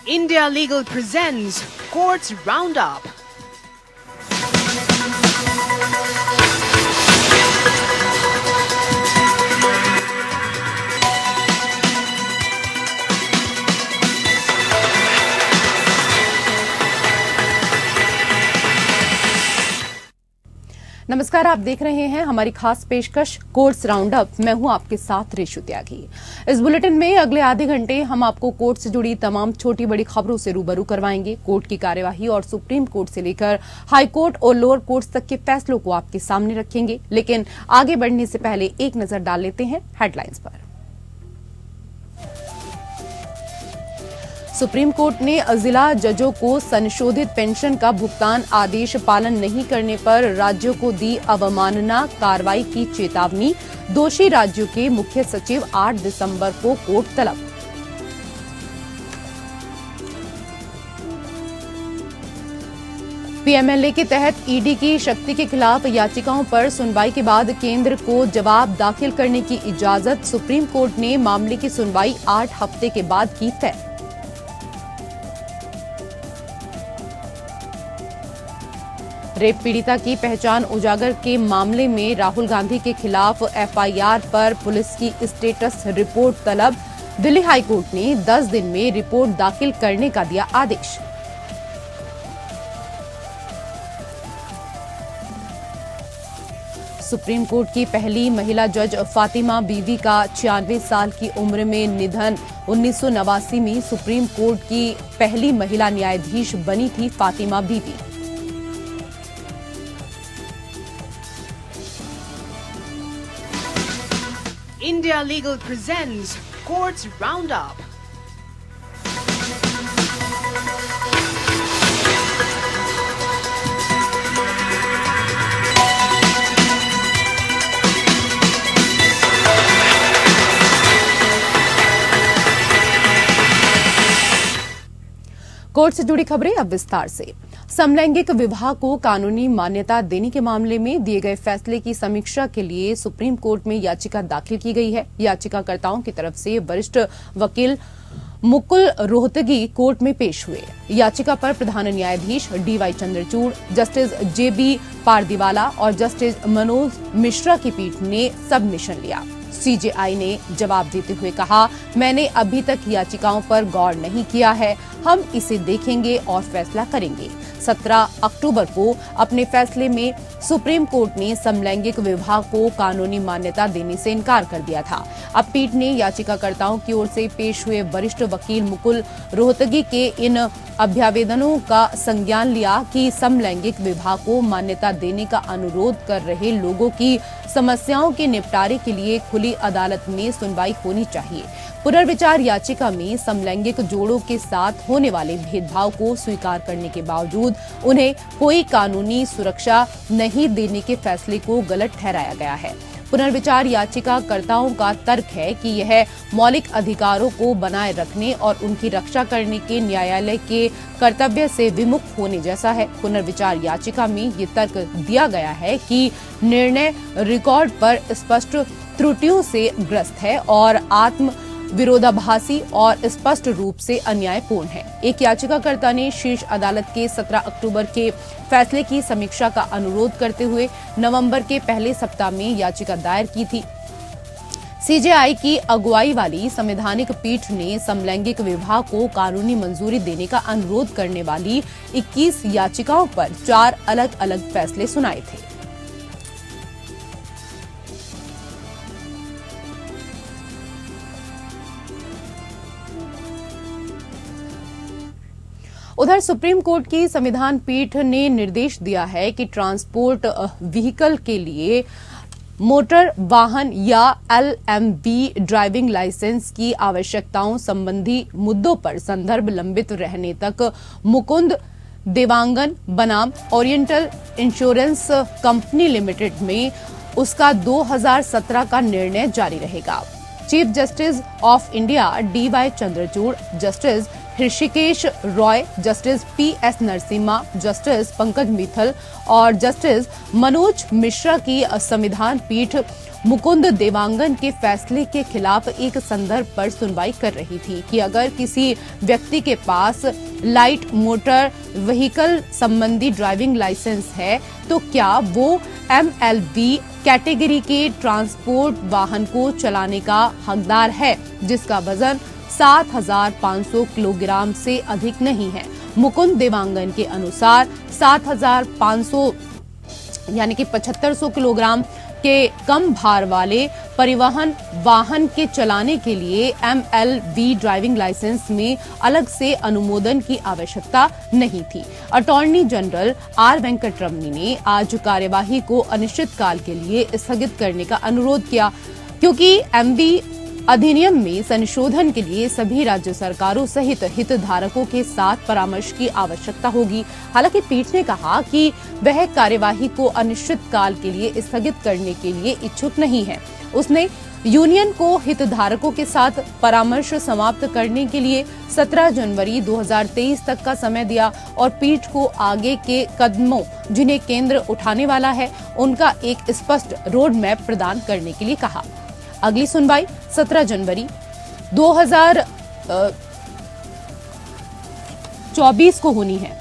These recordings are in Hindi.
India Legal presents Courts Roundup. नमस्कार, आप देख रहे हैं हमारी खास पेशकश कोर्ट्स राउंडअप। मैं हूं आपके साथ रेशु त्यागी। इस बुलेटिन में अगले आधे घंटे हम आपको कोर्ट से जुड़ी तमाम छोटी बड़ी खबरों से रूबरू करवाएंगे। कोर्ट की कार्यवाही और सुप्रीम कोर्ट से लेकर हाई कोर्ट और लोअर कोर्ट तक के फैसलों को आपके सामने रखेंगे। लेकिन आगे बढ़ने से पहले एक नजर डाल लेते हैं हेडलाइंस पर। सुप्रीम कोर्ट ने जिला जजों को संशोधित पेंशन का भुगतान आदेश पालन नहीं करने पर राज्यों को दी अवमानना कार्रवाई की चेतावनी। दोषी राज्यों के मुख्य सचिव 8 दिसंबर को कोर्ट तलब। पीएमएलए के तहत ईडी की शक्ति के खिलाफ याचिकाओं पर सुनवाई के बाद केंद्र को जवाब दाखिल करने की इजाजत। सुप्रीम कोर्ट ने मामले की सुनवाई 8 हफ्ते के बाद की तय। रेप पीड़िता की पहचान उजागर के मामले में राहुल गांधी के खिलाफ एफआईआर पर पुलिस की स्टेटस रिपोर्ट तलब। दिल्ली हाई कोर्ट ने 10 दिन में रिपोर्ट दाखिल करने का दिया आदेश। सुप्रीम कोर्ट की पहली महिला जज फातिमा बीवी का 96 साल की उम्र में निधन। 1989 में सुप्रीम कोर्ट की पहली महिला न्यायाधीश बनी थी फातिमा बीवी। India Legal presents Courts Roundup. Court से जुड़ी खबरें अब विस्तार से। समलैंगिक विवाह को कानूनी मान्यता देने के मामले में दिए गए फैसले की समीक्षा के लिए सुप्रीम कोर्ट में याचिका दाखिल की गई है। याचिकाकर्ताओं की तरफ से वरिष्ठ वकील मुकुल रोहतगी कोर्ट में पेश हुए। याचिका पर प्रधान न्यायाधीश डीवाई चंद्रचूड़, जस्टिस जेबी पारदीवाला और जस्टिस मनोज मिश्रा की पीठ ने सबमिशन लिया। सीजेआई ने जवाब देते हुए कहा, मैंने अभी तक याचिकाओं पर गौर नहीं किया है, हम इसे देखेंगे और फैसला करेंगे। 17 अक्टूबर को अपने फैसले में सुप्रीम कोर्ट ने समलैंगिक विवाह को कानूनी मान्यता देने से इनकार कर दिया था। अब पीठ ने याचिकाकर्ताओं की ओर से पेश हुए वरिष्ठ वकील मुकुल रोहतगी के इन अभ्यावेदनों का संज्ञान लिया कि समलैंगिक विवाह को मान्यता देने का अनुरोध कर रहे लोगों की समस्याओं के निपटारे के लिए खुली अदालत में सुनवाई होनी चाहिए। पुनर्विचार याचिका में समलैंगिक जोड़ों के साथ होने वाले भेदभाव को स्वीकार करने के बावजूद उन्हें कोई कानूनी सुरक्षा नहीं देने के फैसले को गलत ठहराया गया है। पुनर्विचार याचिकाकर्ताओं का तर्क है कि यह मौलिक अधिकारों को बनाए रखने और उनकी रक्षा करने के न्यायालय के कर्तव्य से विमुख होने जैसा है। पुनर्विचार याचिका में ये तर्क दिया गया है कि निर्णय रिकॉर्ड पर स्पष्ट त्रुटियों से ग्रस्त है और आत्म विरोधाभासी और स्पष्ट रूप से अन्यायपूर्ण है। एक याचिकाकर्ता ने शीर्ष अदालत के 17 अक्टूबर के फैसले की समीक्षा का अनुरोध करते हुए नवंबर के पहले सप्ताह में याचिका दायर की थी। सीजेआई की अगुवाई वाली संवैधानिक पीठ ने समलैंगिक विवाह को कानूनी मंजूरी देने का अनुरोध करने वाली 21 याचिकाओं पर 4 अलग अलग फैसले सुनाए थे। उधर सुप्रीम कोर्ट की संविधान पीठ ने निर्देश दिया है कि ट्रांसपोर्ट व्हीकल के लिए मोटर वाहन या एलएमवी ड्राइविंग लाइसेंस की आवश्यकताओं संबंधी मुद्दों पर संदर्भ लंबित रहने तक मुकुंद देवांगन बनाम ओरिएंटल इंश्योरेंस कंपनी लिमिटेड में उसका 2017 का निर्णय जारी रहेगा। Chief justice of India DY Chandrachud, justice Hrishikesh Roy, justice PS Narasimha, justice Pankaj Mittal और जस्टिस मनोज मिश्रा की संविधान पीठ मुकुंद देवांगन के फैसले के खिलाफ एक संदर्भ पर सुनवाई कर रही थी कि अगर किसी व्यक्ति के पास लाइट मोटर व्हीकल संबंधी ड्राइविंग लाइसेंस है तो क्या वो MLB कैटेगरी के ट्रांसपोर्ट वाहन को चलाने का हकदार है जिसका वजन 7,500 किलोग्राम से अधिक नहीं है। मुकुंद देवांगन के अनुसार 7,500 यानी कि 7,500 किलोग्राम के कम भार वाले परिवहन वाहन के चलाने के लिए MLB ड्राइविंग लाइसेंस में अलग से अनुमोदन की आवश्यकता नहीं थी। अटॉर्नी जनरल R वेंकटरमणी ने आज कार्यवाही को अनिश्चितकाल के लिए स्थगित करने का अनुरोध किया क्योंकि MB अधिनियम में संशोधन के लिए सभी राज्य सरकारों सहित हितधारकों के साथ परामर्श की आवश्यकता होगी। हालांकि पीठ ने कहा कि वह कार्यवाही को अनिश्चितकाल के लिए स्थगित करने के लिए इच्छुक नहीं है। उसने यूनियन को हितधारकों के साथ परामर्श समाप्त करने के लिए 17 जनवरी 2023 तक का समय दिया और पीठ को आगे के कदमों जिन्हें केंद्र उठाने वाला है उनका एक स्पष्ट रोड मैप प्रदान करने के लिए कहा। अगली सुनवाई 17 जनवरी 2024 को होनी है।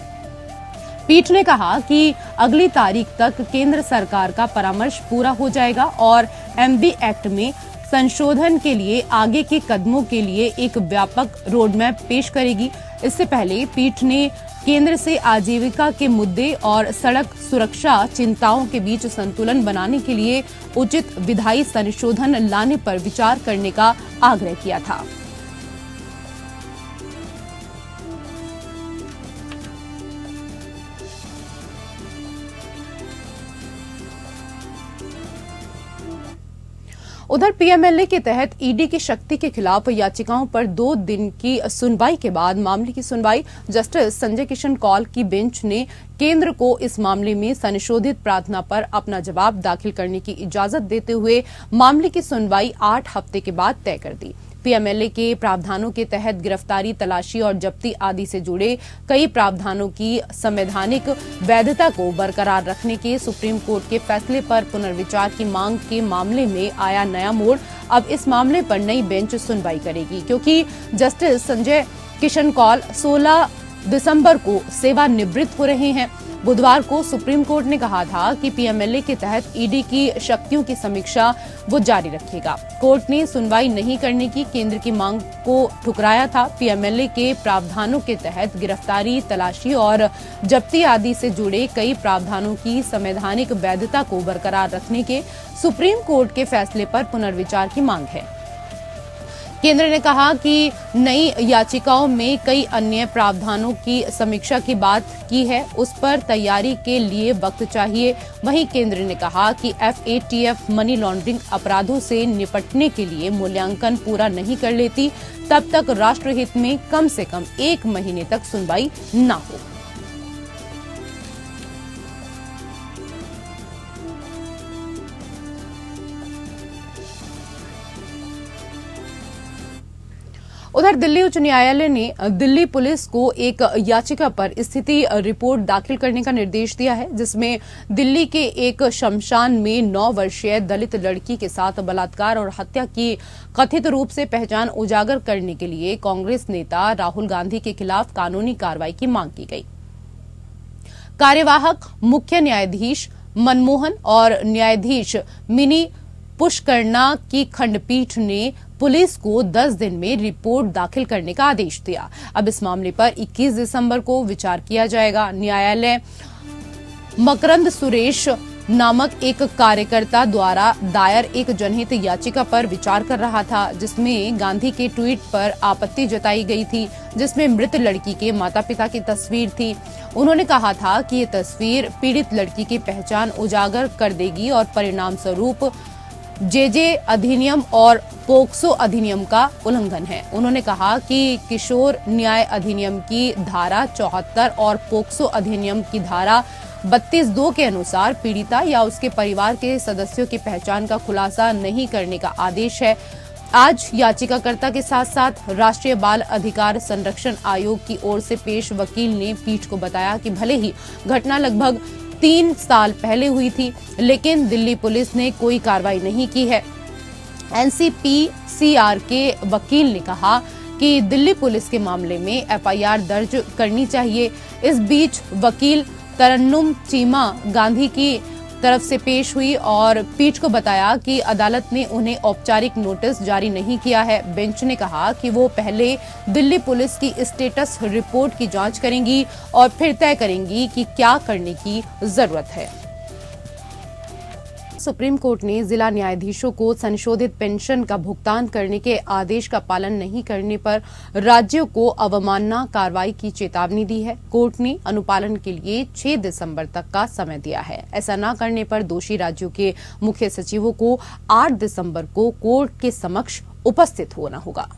पीठ ने कहा कि अगली तारीख तक केंद्र सरकार का परामर्श पूरा हो जाएगा और MB एक्ट में संशोधन के लिए आगे के कदमों के लिए एक व्यापक रोडमैप पेश करेगी। इससे पहले पीठ ने केंद्र से आजीविका के मुद्दे और सड़क सुरक्षा चिंताओं के बीच संतुलन बनाने के लिए उचित विधायी संशोधन लाने पर विचार करने का आग्रह किया था। उधर PMLA के तहत ED की शक्ति के खिलाफ याचिकाओं पर 2 दिन की सुनवाई के बाद मामले की सुनवाई जस्टिस संजय किशन कौल की बेंच ने केंद्र को इस मामले में संशोधित प्रार्थना पर अपना जवाब दाखिल करने की इजाजत देते हुए मामले की सुनवाई 8 हफ्ते के बाद तय कर दी। PMLA के प्रावधानों के तहत गिरफ्तारी, तलाशी और जब्ती आदि से जुड़े कई प्रावधानों की संवैधानिक वैधता को बरकरार रखने के सुप्रीम कोर्ट के फैसले पर पुनर्विचार की मांग के मामले में आया नया मोड़। अब इस मामले पर नई बेंच सुनवाई करेगी क्योंकि जस्टिस संजय किशन कौल 16 दिसंबर को सेवानिवृत्त हो रहे हैं। बुधवार को सुप्रीम कोर्ट ने कहा था कि PMLA के तहत ED की शक्तियों की समीक्षा वो जारी रखेगा। कोर्ट ने सुनवाई नहीं करने की केंद्र की मांग को ठुकराया था। PMLA के प्रावधानों के तहत गिरफ्तारी, तलाशी और जब्ती आदि से जुड़े कई प्रावधानों की संवैधानिक वैधता को बरकरार रखने के सुप्रीम कोर्ट के फैसले पर पुनर्विचार की मांग है। केंद्र ने कहा कि नई याचिकाओं में कई अन्य प्रावधानों की समीक्षा की बात की है, उस पर तैयारी के लिए वक्त चाहिए। वहीं केंद्र ने कहा कि FATF मनी लॉन्ड्रिंग अपराधों से निपटने के लिए मूल्यांकन पूरा नहीं कर लेती तब तक राष्ट्रहित में कम से कम 1 महीने तक सुनवाई न हो। उधर दिल्ली उच्च न्यायालय ने दिल्ली पुलिस को एक याचिका पर स्थिति रिपोर्ट दाखिल करने का निर्देश दिया है जिसमें दिल्ली के एक शमशान में 9 वर्षीय दलित लड़की के साथ बलात्कार और हत्या की कथित रूप से पहचान उजागर करने के लिए कांग्रेस नेता राहुल गांधी के खिलाफ कानूनी कार्रवाई की मांग की गई। कार्यवाहक मुख्य न्यायाधीश मनमोहन और न्यायाधीश मिनी पुष्करना की खंडपीठ ने पुलिस को 10 दिन में रिपोर्ट दाखिल करने का आदेश दिया। अब इस मामले पर 21 दिसंबर को विचार किया जाएगा। न्यायालय मकरंद सुरेश नामक एक कार्यकर्ता द्वारा दायर एक जनहित याचिका पर विचार कर रहा था जिसमें गांधी के ट्वीट पर आपत्ति जताई गई थी जिसमें मृत लड़की के माता-पिता की तस्वीर थी। उन्होंने कहा था कि ये तस्वीर पीड़ित लड़की की पहचान उजागर कर देगी और परिणाम स्वरूप JJ अधिनियम और पोक्सो अधिनियम का उल्लंघन है। उन्होंने कहा कि किशोर न्याय अधिनियम की धारा 74 और पोक्सो अधिनियम की धारा 32(2) के अनुसार पीड़िता या उसके परिवार के सदस्यों की पहचान का खुलासा नहीं करने का आदेश है। आज याचिकाकर्ता के साथ साथ राष्ट्रीय बाल अधिकार संरक्षण आयोग की ओर से पेश वकील ने पीठ को बताया कि भले ही घटना लगभग 3 साल पहले हुई थी, लेकिन दिल्ली पुलिस ने कोई कार्रवाई नहीं की है। एनसीपीसीआर के वकील ने कहा कि दिल्ली पुलिस के मामले में एफआईआर दर्ज करनी चाहिए। इस बीच वकील तरन्नुम चीमा गांधी की तरफ से पेश हुई और पीठ को बताया कि अदालत ने उन्हें औपचारिक नोटिस जारी नहीं किया है। बेंच ने कहा कि वो पहले दिल्ली पुलिस की स्टेटस रिपोर्ट की जांच करेंगी और फिर तय करेंगी कि क्या करने की जरूरत है। सुप्रीम कोर्ट ने जिला न्यायाधीशों को संशोधित पेंशन का भुगतान करने के आदेश का पालन नहीं करने पर राज्यों को अवमानना कार्रवाई की चेतावनी दी है। कोर्ट ने अनुपालन के लिए 6 दिसंबर तक का समय दिया है। ऐसा न करने पर दोषी राज्यों के मुख्य सचिवों को 8 दिसंबर को कोर्ट के समक्ष उपस्थित होना होगा।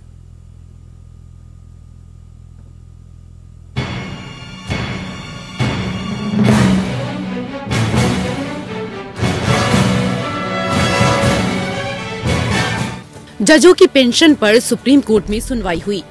जजों की पेंशन पर सुप्रीम कोर्ट में सुनवाई हुई।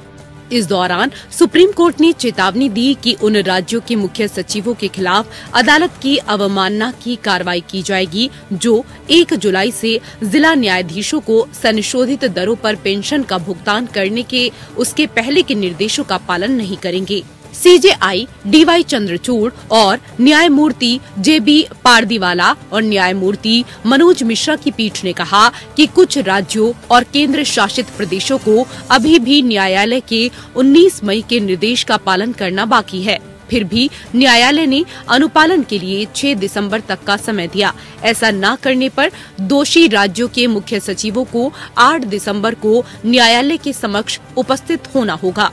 इस दौरान सुप्रीम कोर्ट ने चेतावनी दी कि उन राज्यों के मुख्य सचिवों के खिलाफ अदालत की अवमानना की कार्रवाई की जाएगी जो 1 जुलाई से जिला न्यायाधीशों को संशोधित दरों पर पेंशन का भुगतान करने के उसके पहले के निर्देशों का पालन नहीं करेंगे। सीजेआई डीवाई चंद्रचूड़ और न्यायमूर्ति जेबी पारदीवाला और न्यायमूर्ति मनोज मिश्रा की पीठ ने कहा कि कुछ राज्यों और केंद्र शासित प्रदेशों को अभी भी न्यायालय के 19 मई के निर्देश का पालन करना बाकी है। फिर भी न्यायालय ने अनुपालन के लिए 6 दिसंबर तक का समय दिया। ऐसा न करने पर दोषी राज्यों के मुख्य सचिवों को 8 दिसंबर को न्यायालय के समक्ष उपस्थित होना होगा।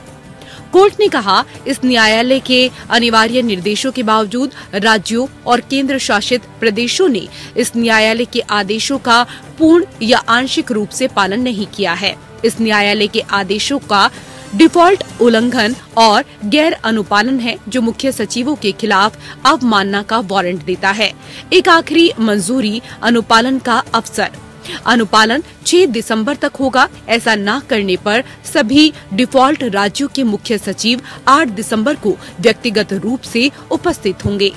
कोर्ट ने कहा, इस न्यायालय के अनिवार्य निर्देशों के बावजूद राज्यों और केंद्र शासित प्रदेशों ने इस न्यायालय के आदेशों का पूर्ण या आंशिक रूप से पालन नहीं किया है। इस न्यायालय के आदेशों का डिफॉल्ट उल्लंघन और गैर अनुपालन है जो मुख्य सचिवों के खिलाफ अवमानना का वारंट देता है। एक आखिरी मंजूरी अनुपालन का अवसर। अनुपालन 6 दिसंबर तक होगा। ऐसा न करने पर सभी डिफॉल्ट राज्यों के मुख्य सचिव 8 दिसंबर को व्यक्तिगत रूप से उपस्थित होंगे।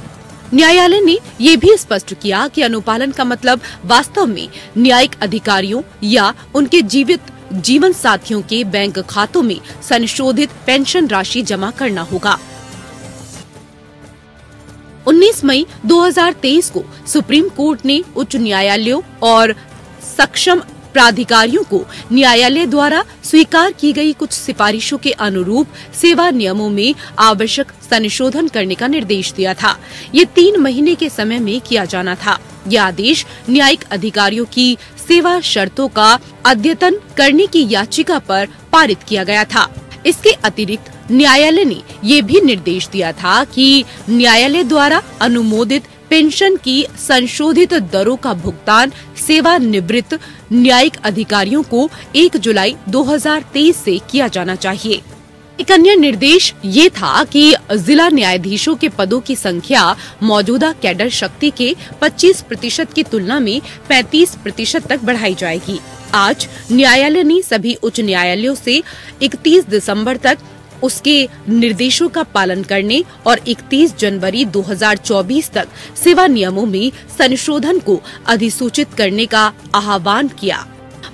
न्यायालय ने ये भी स्पष्ट किया कि अनुपालन का मतलब वास्तव में न्यायिक अधिकारियों या उनके जीवन साथियों के बैंक खातों में संशोधित पेंशन राशि जमा करना होगा। 19 मई 2023 को सुप्रीम कोर्ट ने उच्च न्यायालयों और सक्षम प्राधिकारियों को न्यायालय द्वारा स्वीकार की गई कुछ सिफारिशों के अनुरूप सेवा नियमों में आवश्यक संशोधन करने का निर्देश दिया था। ये 3 महीने के समय में किया जाना था। यह आदेश न्यायिक अधिकारियों की सेवा शर्तों का अद्यतन करने की याचिका पर पारित किया गया था। इसके अतिरिक्त न्यायालय ने ये भी निर्देश दिया था कि न्यायालय द्वारा अनुमोदित पेंशन की संशोधित दरों का भुगतान सेवानिवृत्त न्यायिक अधिकारियों को 1 जुलाई 2023 से किया जाना चाहिए। एक अन्य निर्देश ये था कि जिला न्यायाधीशों के पदों की संख्या मौजूदा कैडर शक्ति के 25% की तुलना में 35% तक बढ़ाई जाएगी। आज न्यायालय ने सभी उच्च न्यायालयों से 31 दिसंबर तक उसके निर्देशों का पालन करने और 31 जनवरी 2024 तक सेवा नियमों में संशोधन को अधिसूचित करने का आह्वान किया।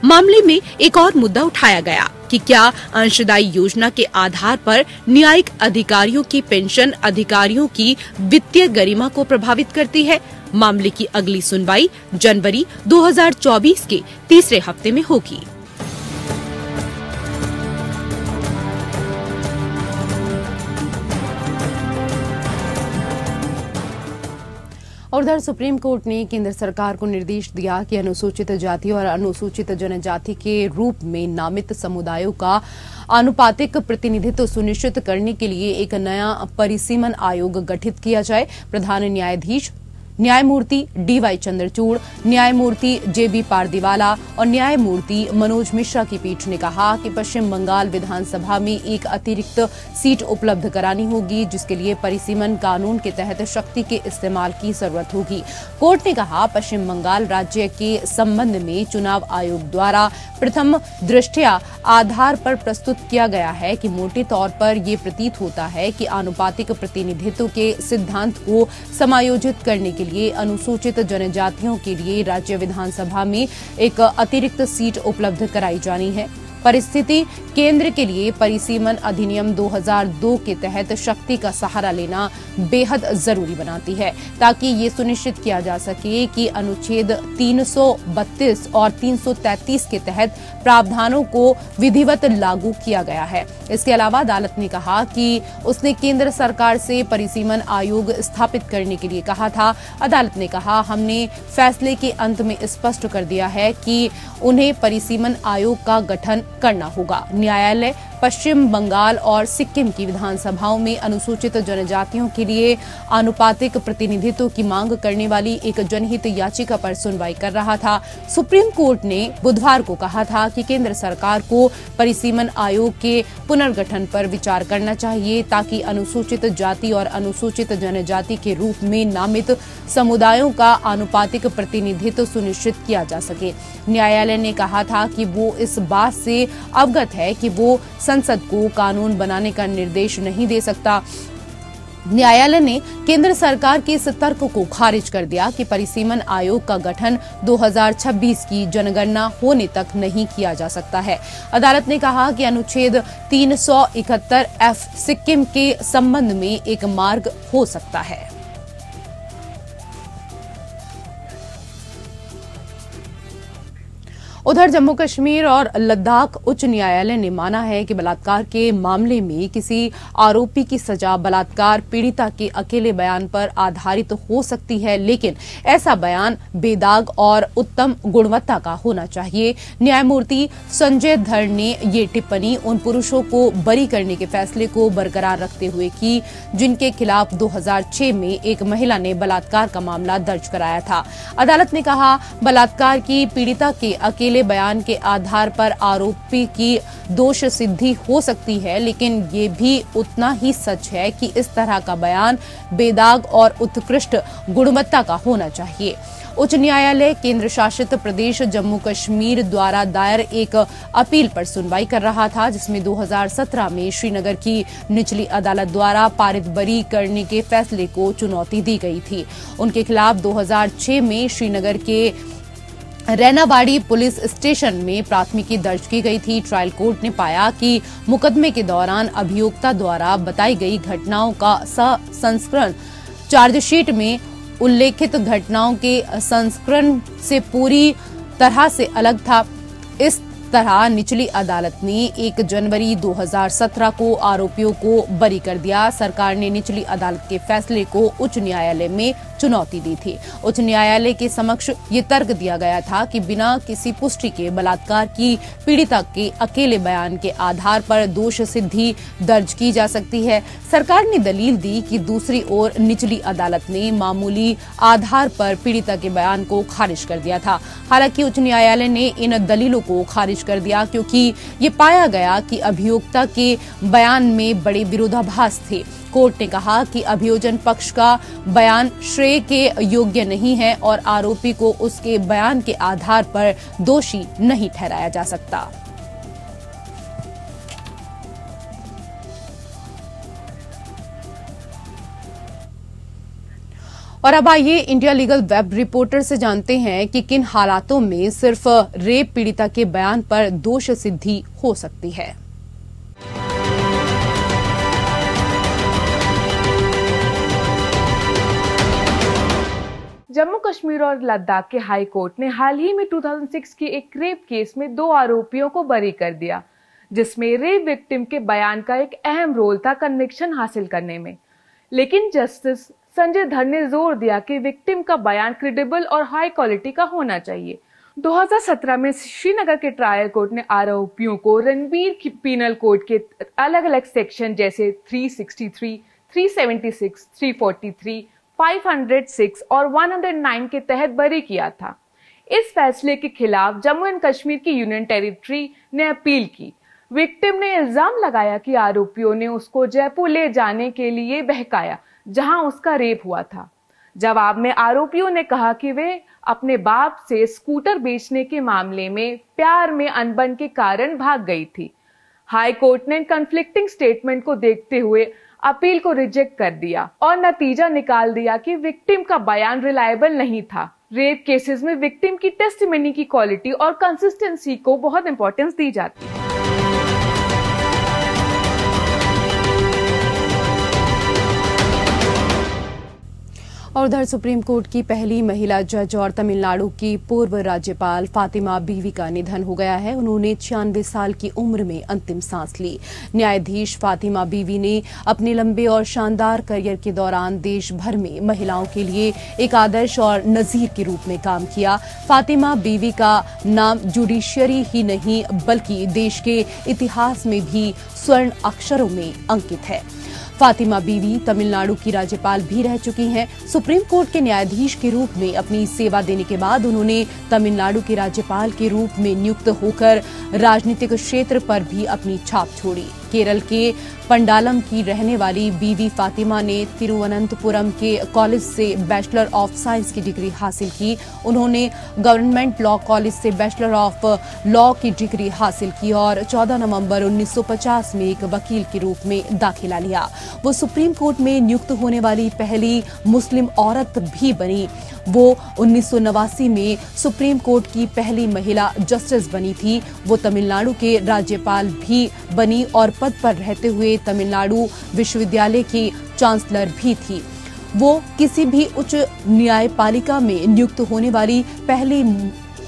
मामले में एक और मुद्दा उठाया गया कि क्या अंशदायी योजना के आधार पर न्यायिक अधिकारियों की पेंशन अधिकारियों की वित्तीय गरिमा को प्रभावित करती है। मामले की अगली सुनवाई जनवरी 2024 के तीसरे हफ्ते में होगी। और उधर सुप्रीम कोर्ट ने केंद्र सरकार को निर्देश दिया कि अनुसूचित जाति और अनुसूचित जनजाति के रूप में नामित समुदायों का आनुपातिक प्रतिनिधित्व सुनिश्चित करने के लिए एक नया परिसीमन आयोग गठित किया जाए। प्रधान न्यायाधीश न्यायमूर्ति DY चंद्रचूड़, न्यायमूर्ति JB पारदीवाला और न्यायमूर्ति मनोज मिश्रा की पीठ ने कहा कि पश्चिम बंगाल विधानसभा में एक अतिरिक्त सीट उपलब्ध करानी होगी, जिसके लिए परिसीमन कानून के तहत शक्ति के इस्तेमाल की जरूरत होगी। कोर्ट ने कहा, पश्चिम बंगाल राज्य के संबंध में चुनाव आयोग द्वारा प्रथम दृष्टया आधार पर प्रस्तुत किया गया है कि मोटे तौर पर ये प्रतीत होता है कि आनुपातिक प्रतिनिधित्व के सिद्धांत को समायोजित करने के लिए अनुसूचित जनजातियों के लिए राज्य विधानसभा में एक अतिरिक्त सीट उपलब्ध कराई जानी है। परिस्थिति केंद्र के लिए परिसीमन अधिनियम 2002 के तहत शक्ति का सहारा लेना बेहद जरूरी बनाती है, ताकि ये सुनिश्चित किया जा सके कि अनुच्छेद 332 और 333 के तहत प्रावधानों को विधिवत लागू किया गया है। इसके अलावा अदालत ने कहा कि उसने केंद्र सरकार से परिसीमन आयोग स्थापित करने के लिए कहा था। अदालत ने कहा, हमने फैसले के अंत में स्पष्ट कर दिया है कि उन्हें परिसीमन आयोग का गठन करना होगा। न्यायालय पश्चिम बंगाल और सिक्किम की विधानसभाओं में अनुसूचित जनजातियों के लिए आनुपातिक प्रतिनिधित्व की मांग करने वाली एक जनहित याचिका पर सुनवाई कर रहा था। सुप्रीम कोर्ट ने बुधवार को कहा था कि केंद्र सरकार को परिसीमन आयोग के पुनर्गठन पर विचार करना चाहिए, ताकि अनुसूचित जाति और अनुसूचित जनजाति के रूप में नामित समुदायों का आनुपातिक प्रतिनिधित्व सुनिश्चित किया जा सके। न्यायालय ने कहा था कि वो इस बात से अवगत है कि वो संसद को कानून बनाने का निर्देश नहीं दे सकता। न्यायालय ने केंद्र सरकार के इस तर्क को खारिज कर दिया कि परिसीमन आयोग का गठन 2026 की जनगणना होने तक नहीं किया जा सकता है। अदालत ने कहा कि अनुच्छेद 371F सिक्किम के संबंध में एक मार्ग हो सकता है। उधर जम्मू कश्मीर और लद्दाख उच्च न्यायालय ने माना है कि बलात्कार के मामले में किसी आरोपी की सजा बलात्कार पीड़िता के अकेले बयान पर आधारित हो सकती है, लेकिन ऐसा बयान बेदाग और उत्तम गुणवत्ता का होना चाहिए। न्यायमूर्ति संजय धर ने ये टिप्पणी उन पुरुषों को बरी करने के फैसले को बरकरार रखते हुए की, जिनके खिलाफ 2006 में एक महिला ने बलात्कार का मामला दर्ज कराया था। अदालत ने कहा, बलात्कार की पीड़िता के अकेले बयान के आधार पर आरोपी की दोष सिद्धि हो सकती है, लेकिन ये भी उतना ही सच है कि इस तरह का बयान बेदाग और उत्कृष्ट गुणवत्ता का होना चाहिए। उच्च न्यायालय केंद्र शासित प्रदेश जम्मू कश्मीर द्वारा दायर एक अपील पर सुनवाई कर रहा था, जिसमें 2017 में श्रीनगर की निचली अदालत द्वारा पारित बरी करने के फैसले को चुनौती दी गई थी। उनके खिलाफ 2006 में श्रीनगर के रैनाबाड़ी पुलिस स्टेशन में प्राथमिकी दर्ज की गई थी। ट्रायल कोर्ट ने पाया कि मुकदमे के दौरान अभियोक्ता द्वारा बताई गई घटनाओं का संस्करण चार्जशीट में उल्लेखित घटनाओं के संस्करण से पूरी तरह से अलग था। इस तरह निचली अदालत ने 1 जनवरी 2017 को आरोपियों को बरी कर दिया। सरकार ने निचली अदालत के फैसले को उच्च न्यायालय में चुनौती दी थी। उच्च न्यायालय के समक्ष ये तर्क दिया गया था कि बिना किसी पुष्टि के बलात्कार की पीड़िता के अकेले बयान के आधार पर दोष सिद्धि दर्ज की जा सकती है। सरकार ने दलील दी कि दूसरी ओर निचली अदालत ने मामूली आधार पर पीड़िता के बयान को खारिज कर दिया था। हालांकि उच्च न्यायालय ने इन दलीलों को खारिज कर दिया क्योंकि ये पाया गया कि अभियोक्ता के बयान में बड़े विरोधाभास थे। कोर्ट ने कहा कि अभियोजन पक्ष का बयान श्रेय के योग्य नहीं है और आरोपी को उसके बयान के आधार पर दोषी नहीं ठहराया जा सकता। और अब आइए इंडिया लीगल वेब रिपोर्टर से जानते हैं कि किन हालातों में सिर्फ रेप पीड़िता के बयान पर दोष सिद्धि हो सकती है। जम्मू कश्मीर और लद्दाख के हाई कोर्ट ने हाल ही में 2006 के एक रेप केस में 2 आरोपियों को बरी कर दिया, जिसमें रेप विक्टिम के बयान का एक अहम रोल था कन्विक्शन हासिल करने में। लेकिन जस्टिस संजय धर ने जोर दिया कि विक्टिम का बयान क्रेडिबल और हाई क्वालिटी का होना चाहिए। 2017 में श्रीनगर के ट्रायल कोर्ट ने आरोपियों को रणबीर पीनल कोड के अलग अलग सेक्शन जैसे 363, 376, 343, 506 और 109 के तहत बरी किया था। इस फैसले के खिलाफ जम्मू एंड कश्मीर की यूनियन टेरिटरी ने अपील की। विक्टिम ने इल्जाम लगाया कि आरोपियों ने उसको जयपुर ले जाने के लिए बहकाया, जहां उसका रेप हुआ था। जवाब में आरोपियों ने कहा कि वे अपने बाप से स्कूटर बेचने के मामले में प्यार में अनबन के कारण भाग गई थी। हाई कोर्ट ने कन्फ्लिक्टिंग स्टेटमेंट को देखते हुए अपील को रिजेक्ट कर दिया और नतीजा निकाल दिया कि विक्टिम का बयान रिलायबल नहीं था। रेप केसेस में विक्टिम की टेस्टिमनी की क्वालिटी और कंसिस्टेंसी को बहुत इंपॉर्टेंस दी जाती है। और उधर सुप्रीम कोर्ट की पहली महिला जज और तमिलनाडु की पूर्व राज्यपाल फातिमा बीवी का निधन हो गया है। उन्होंने 96 साल की उम्र में अंतिम सांस ली। न्यायाधीश फातिमा बीवी ने अपने लंबे और शानदार करियर के दौरान देश भर में महिलाओं के लिए एक आदर्श और नजीर के रूप में काम किया। फातिमा बीवी का नाम जुडिशियरी ही नहीं बल्कि देश के इतिहास में भी स्वर्ण अक्षरों में अंकित है। फातिमा बीवी तमिलनाडु की राज्यपाल भी रह चुकी हैं। सुप्रीम कोर्ट के न्यायाधीश के रूप में अपनी सेवा देने के बाद उन्होंने तमिलनाडु के राज्यपाल के रूप में नियुक्त होकर राजनीतिक क्षेत्र पर भी अपनी छाप छोड़ी। केरल के पंडालम की रहने वाली बीवी फातिमा ने तिरुवनंतपुरम के कॉलेज से बैचलर ऑफ साइंस की डिग्री हासिल की। उन्होंने गवर्नमेंट लॉ कॉलेज से बैचलर ऑफ लॉ की डिग्री हासिल की और 14 नवंबर 1950 में एक वकील के रूप में दाखिला लिया। वो सुप्रीम कोर्ट में नियुक्त होने वाली पहली मुस्लिम औरत भी बनी। वो 1989 में सुप्रीम कोर्ट की पहली महिला जस्टिस बनी थी। वो तमिलनाडु के राज्यपाल भी बनी और पद पर रहते हुए तमिलनाडु विश्वविद्यालय की चांसलर भी थी। वो किसी भी उच्च न्यायपालिका में नियुक्त होने वाली पहली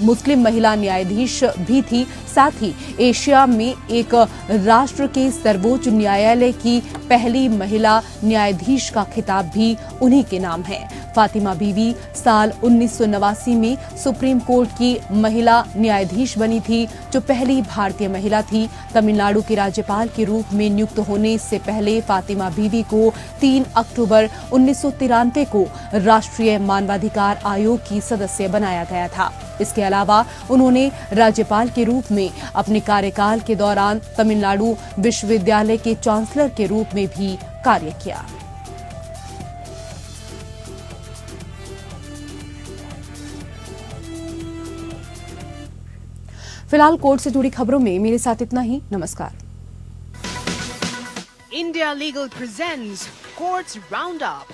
मुस्लिम महिला न्यायाधीश भी थी। साथ ही एशिया में एक राष्ट्र के सर्वोच्च न्यायालय की पहली महिला न्यायाधीश का खिताब भी उन्हीं के नाम है। फातिमा बीवी साल 1989 में सुप्रीम कोर्ट की महिला न्यायाधीश बनी थी, जो पहली भारतीय महिला थी। तमिलनाडु के राज्यपाल के रूप में नियुक्त होने से पहले फातिमा बीवी को 3 अक्टूबर 1993 को राष्ट्रीय मानवाधिकार आयोग की सदस्य बनाया गया था। इसके अलावा उन्होंने राज्यपाल के रूप में अपने कार्यकाल के दौरान तमिलनाडु विश्वविद्यालय के चांसलर के रूप में भी कार्य किया। फिलहाल कोर्ट से जुड़ी खबरों में मेरे साथ इतना ही। नमस्कार। India Legal presents Courts Roundup.